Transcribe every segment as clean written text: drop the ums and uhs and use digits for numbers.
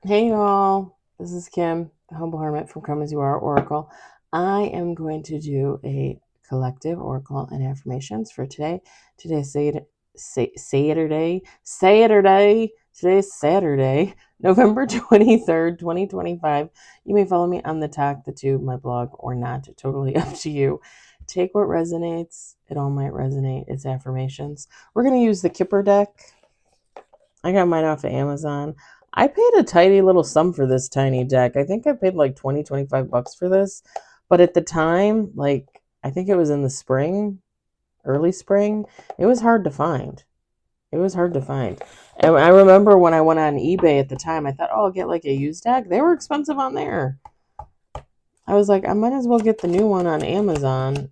Hey y'all, this is Kim, the Humble Hermit from Come As You Are Oracle. I am going to do a collective oracle and affirmations for today. Today's Today's Saturday, November 23rd, 2025. You may follow me on the talk, the tube, my blog, or not. Totally up to you. Take what resonates. It all might resonate. It's affirmations. We're going to use the Kipper deck. I got mine off of Amazon. I paid a tiny little sum for this tiny deck. I think I paid like 20, 25 bucks for this. But at the time, like, I think it was in the spring, early spring, it was hard to find. It was hard to find. And I remember when I went on eBay at the time, I thought, oh, I'll get like a used deck. They were expensive on there. I was like, I might as well get the new one on Amazon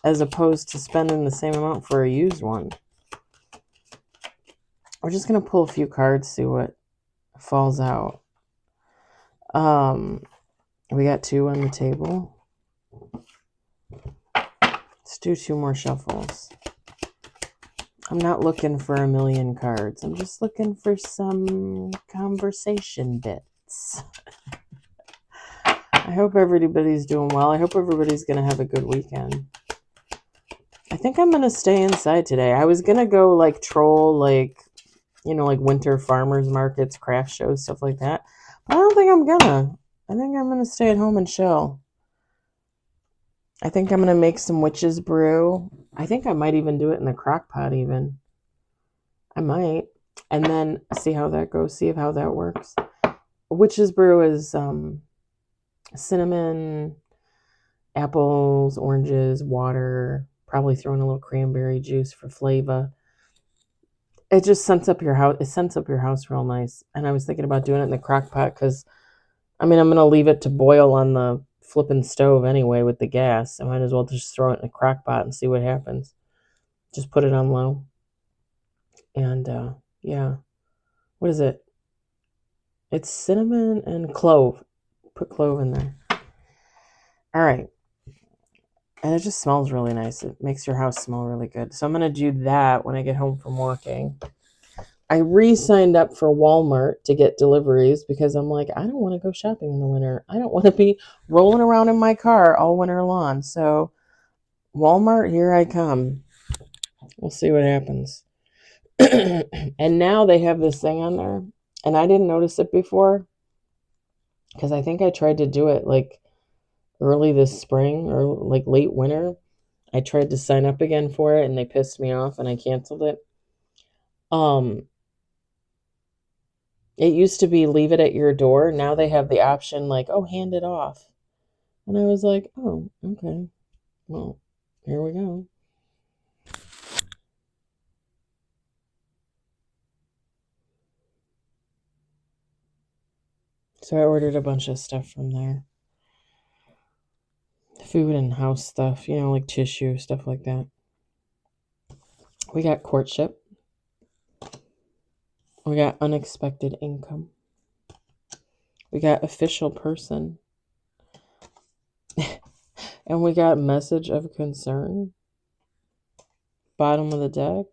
as opposed to spending the same amount for a used one. We're just going to pull a few cards, see what falls out. We got two on the table. Let's do two more shuffles. I'm not looking for a million cards. I'm just looking for some conversation bits. I hope everybody's doing well. I hope everybody's going to have a good weekend. I think I'm going to stay inside today. I was going to go like troll like winter farmers markets, craft shows, stuff like that. But I don't think I'm gonna. I think I'm gonna stay at home and chill. I think I'm gonna make some witch's brew. I think I might even do it in the crock pot even. I might. And then see how that goes, see how that works. Witch's brew is cinnamon, apples, oranges, water, probably throw in a little cranberry juice for flavor. It just scents up your house. It scents up your house real nice. And I was thinking about doing it in the crock pot because I'm going to leave it to boil on the flipping stove anyway with the gas. I might as well just throw it in a crock pot and see what happens. Just put it on low. And yeah. What is it? It's cinnamon and clove. Put clove in there. All right. And it just smells really nice. It makes your house smell really good. So I'm going to do that when I get home from walking. I re-signed up for Walmart to get deliveries because I'm like, I don't want to go shopping in the winter. I don't want to be rolling around in my car all winter long. So Walmart, here I come. We'll see what happens. And now they have this thing on there, and I didn't notice it before because I think I tried to do it like early this spring or like late winter. I tried to sign up again for it, and they pissed me off, and I canceled it. Um, It used to be leave it at your door. Now they have the option like, oh, hand it off. And I was like, oh, okay. Well, here we go. So I ordered a bunch of stuff from there. Food and house stuff, like tissue, stuff like that. We got courtship. We got unexpected income. We got official person. And we got message of concern. Bottom of the deck.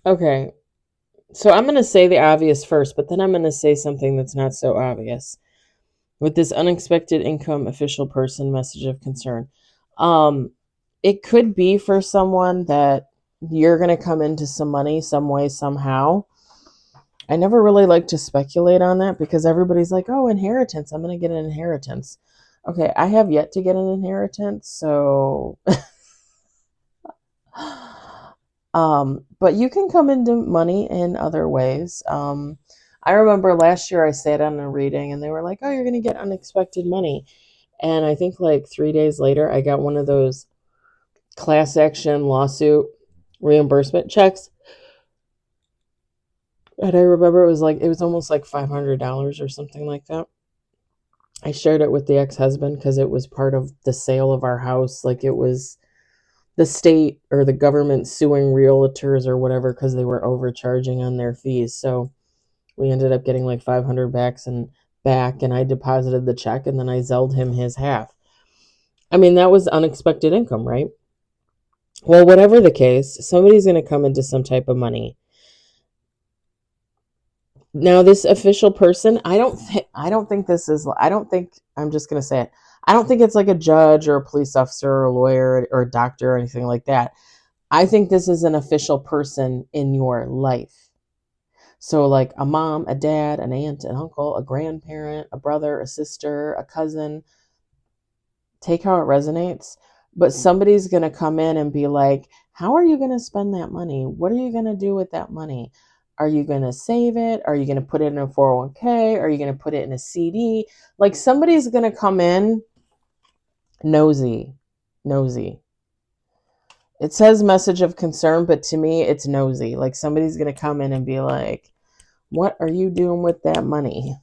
Okay. So I'm going to say the obvious first, but then I'm going to say something that's not so obvious. With this unexpected income, official person, message of concern. It could be for someone that you're going to come into some money some way, somehow. I never really like to speculate on that because everybody's like, oh, inheritance. I'm going to get an inheritance. Okay, I have yet to get an inheritance, so but you can come into money in other ways. I remember last year I sat on a reading and they were like, oh, you're going to get unexpected money. And I think like 3 days later, I got one of those class action lawsuit reimbursement checks. And I remember it was almost like $500 or something like that. I shared it with the ex-husband because it was part of the sale of our house. Like it was the state or the government suing realtors or whatever because they were overcharging on their fees. So We ended up getting like 500 back, and I deposited the check, and then I Zelled him his half. I mean, that was unexpected income, right? Well, whatever the case, somebody's going to come into some type of money. Now, this official person, I don't think I'm just going to say it. I don't think it's like a judge or a police officer or a lawyer or a doctor or anything like that. I think this is an official person in your life. So like a mom, a dad, an aunt, an uncle, a grandparent, a brother, a sister, a cousin. Take how it resonates. But somebody's going to come in and be like, how are you going to spend that money? What are you going to do with that money? Are you going to save it? Are you going to put it in a 401k? Are you going to put it in a CD? Like somebody's going to come in nosy. It says message of concern, but to me, it's nosy. Like somebody's going to come in and be like, what are you doing with that money?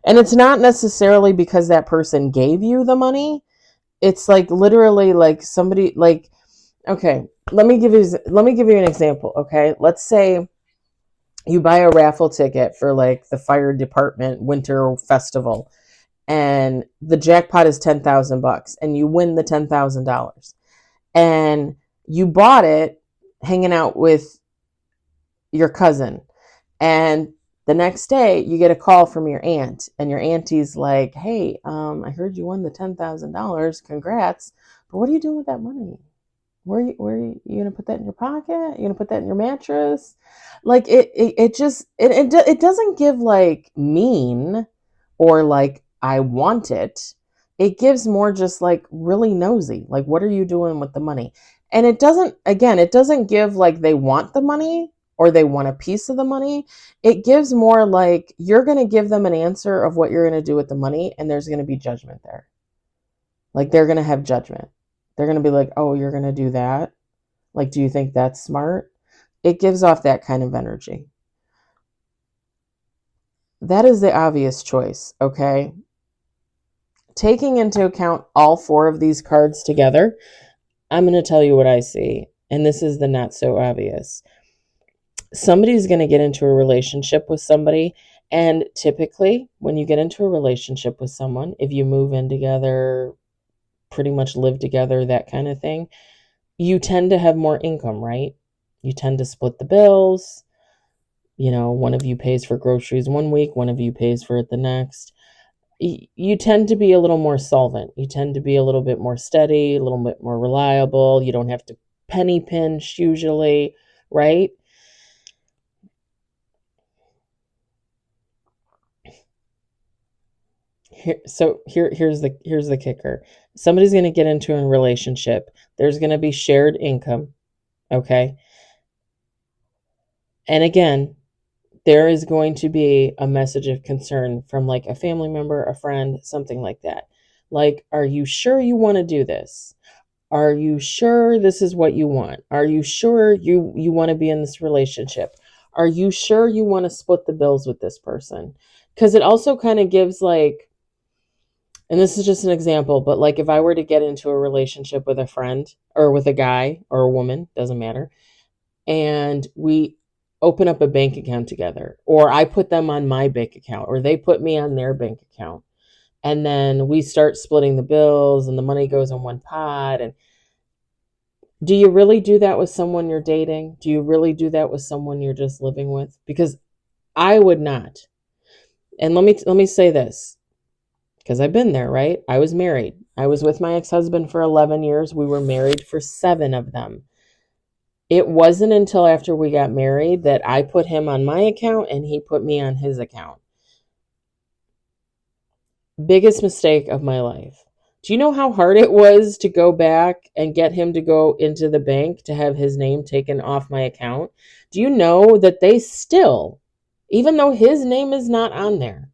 And it's not necessarily because that person gave you the money. It's like literally like somebody like, okay, let me give you an example. Okay. Let's say you buy a raffle ticket for like the fire department winter festival, and the jackpot is $10,000 and you win the $10,000, and you bought it hanging out with your cousin, and the next day you get a call from your aunt, and your auntie's like, hey, I heard you won the $10,000. Congrats. But what are you doing with that money? Where are you going to put that in your pocket? You're going to put that in your mattress? Like it doesn't give like mean or like I want it. It gives more just like really nosy. Like, what are you doing with the money? And it doesn't give like they want the money or they want a piece of the money. It gives more like you're going to give them an answer of what you're going to do with the money, and there's going to be judgment there. Like they're going to have judgment. They're going to be like, oh, you're going to do that? Like, do you think that's smart? It gives off that kind of energy. That is the obvious choice, okay? Taking into account all four of these cards together, I'm going to tell you what I see. And this is the not so obvious. Somebody's going to get into a relationship with somebody. And typically, when you get into a relationship with someone, if you move in together, pretty much live together, that kind of thing, you tend to have more income, right? You tend to split the bills. You know, one of you pays for groceries one week, one of you pays for it the next. You tend to be a little more solvent. You tend to be a little bit more steady, a little bit more reliable. You don't have to penny pinch usually, right? Here's the kicker. Somebody's going to get into a relationship. There's going to be shared income, okay? And again, there is going to be a message of concern from like a family member, a friend, something like that. Like, are you sure you want to do this? Are you sure this is what you want? Are you sure you want to be in this relationship? Are you sure you want to split the bills with this person? Because it also kind of gives like, and this is just an example, but like if I were to get into a relationship with a friend or with a guy or a woman, doesn't matter, and we open up a bank account together, or I put them on my bank account, or they put me on their bank account, and then we start splitting the bills and the money goes in one pot. And do you really do that with someone you're dating? Do you really do that with someone you're just living with? Because I would not. And let me say this, because I've been there, right? I was married. I was with my ex-husband for 11 years. We were married for 7 of them. It wasn't until after we got married that I put him on my account and he put me on his account. Biggest mistake of my life. Do you know how hard it was to go back and get him to go into the bank to have his name taken off my account? Do you know that they still, even though his name is not on there,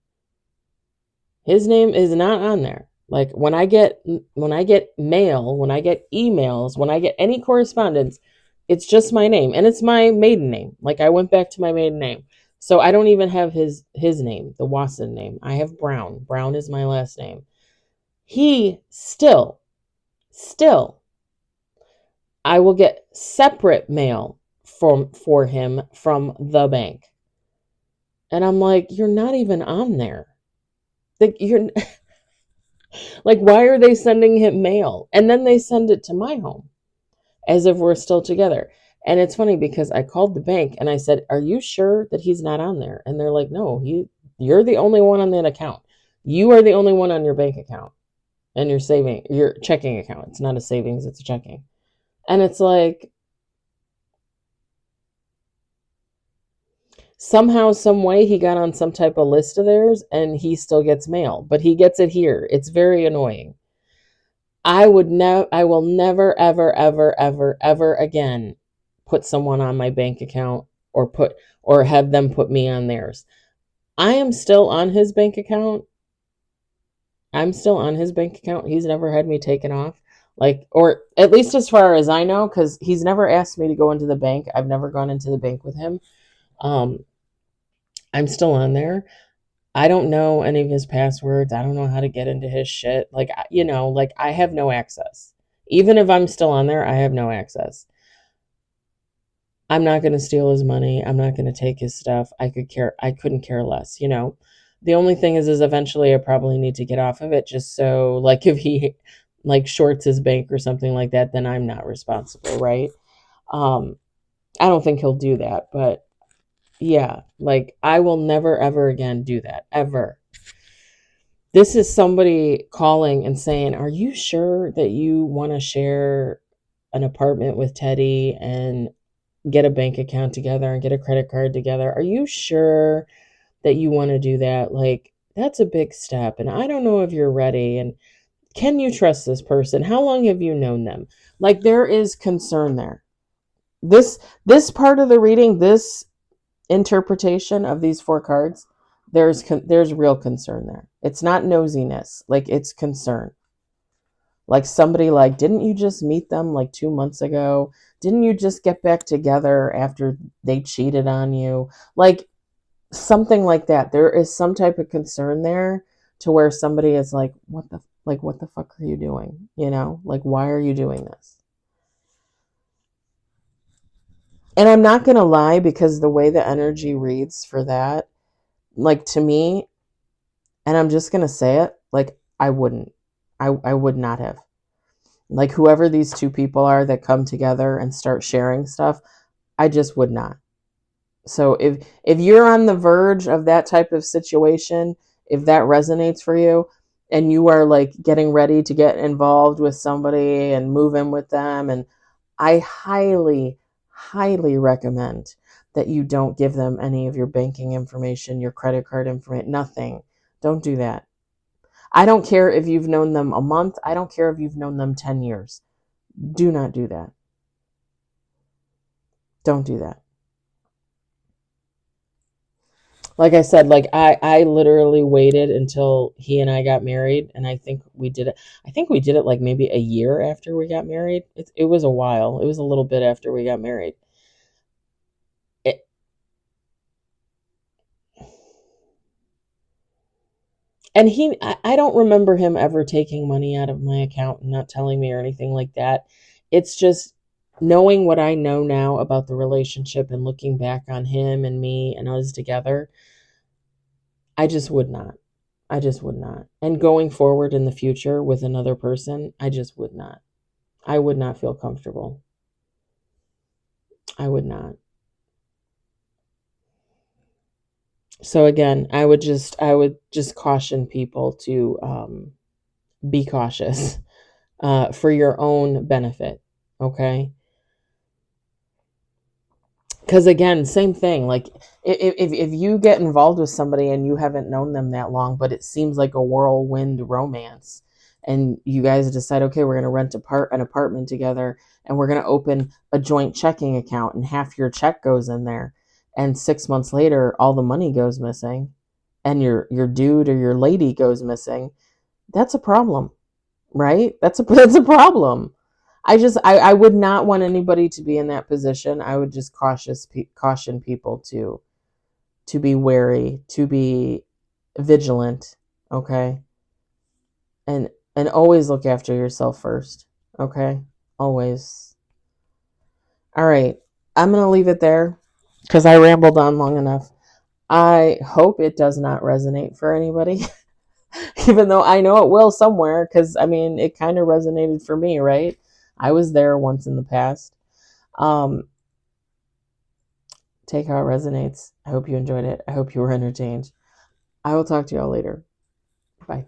his name is not on there. Like when I get mail, when I get emails, when I get any correspondence, it's just my name, and it's my maiden name. Like I went back to my maiden name. So I don't even have his name, the Wasson name. I have Brown. Brown is my last name. He still, I will get separate mail for him from the bank. And I'm like, you're not even on there. Like, you're like, why are they sending him mail? And then they send it to my home as if we're still together. And it's funny because I called the bank and I said, "Are you sure that he's not on there?" And they're like, "No, you're the only one on that account. You are the only one on your bank account and your checking account. It's not a savings, it's a checking." And it's like, somehow, some way he got on some type of list of theirs and he still gets mail, but he gets it here. It's very annoying. I will never, ever, ever, ever, ever again put someone on my bank account or have them put me on theirs. I am still on his bank account. I'm still on his bank account. He's never had me taken off. Like, or at least as far as I know, because he's never asked me to go into the bank. I've never gone into the bank with him. Um, I'm still on there. I don't know any of his passwords. I don't know how to get into his shit. Like, like I have no access. Even if I'm still on there, I have no access. I'm not going to steal his money. I'm not going to take his stuff. I couldn't care less, The only thing is eventually I probably need to get off of it just so, like, if he like shorts his bank or something like that, then I'm not responsible, right? Um, I don't think he'll do that, but yeah, like I will never ever again do that ever. This is somebody calling and saying, "Are you sure that you want to share an apartment with Teddy and get a bank account together and get a credit card together? Are you sure that you want to do that? Like, that's a big step. And I don't know if you're ready. And can you trust this person? How long have you known them?" Like, there is concern there. This part of the reading, this interpretation of these four cards, there's real concern there. It's not nosiness, like it's concern. Like somebody like, "Didn't you just meet them like 2 months ago? Didn't you just get back together after they cheated on you?" Like something like that. There is some type of concern there to where somebody is like, what the fuck are you doing? Like, why are you doing this? And I'm not going to lie, because the way the energy reads for that, like to me, and I'm just going to say it, like I wouldn't. I would not have. Like whoever these two people are that come together and start sharing stuff, I just would not. So if you're on the verge of that type of situation, if that resonates for you and you are like getting ready to get involved with somebody and move in with them, and I highly, highly recommend that you don't give them any of your banking information, your credit card information, nothing. Don't do that. I don't care if you've known them a month. I don't care if you've known them 10 years. Do not do that. Don't do that. Like I said, like I literally waited until he and I got married, and I think we did it like maybe a year after we got married. It was a while. It was a little bit after we got married. It, and I don't remember him ever taking money out of my account and not telling me or anything like that. It's just knowing what I know now about the relationship and looking back on him and me and us together, I just would not. I just would not. And going forward in the future with another person, I just would not. I would not feel comfortable. I would not. So again, I would just caution people to be cautious for your own benefit. Okay. Because again, same thing. Like if you get involved with somebody and you haven't known them that long, but it seems like a whirlwind romance, and you guys decide, okay, we're going to rent an apartment together, and we're going to open a joint checking account, and half your check goes in there, and 6 months later, all the money goes missing, and your dude or your lady goes missing. That's a problem, right? That's a problem. I would not want anybody to be in that position. I would just caution people to be wary, to be vigilant, okay? And always look after yourself first, okay? Always. All right. I'm going to leave it there cuz I rambled on long enough. I hope it does not resonate for anybody, even though I know it will somewhere, because I mean, it kind of resonated for me, right? I was there once in the past. Um, take how it resonates. I hope you enjoyed it. I hope you were entertained. I will talk to y'all later. Bye.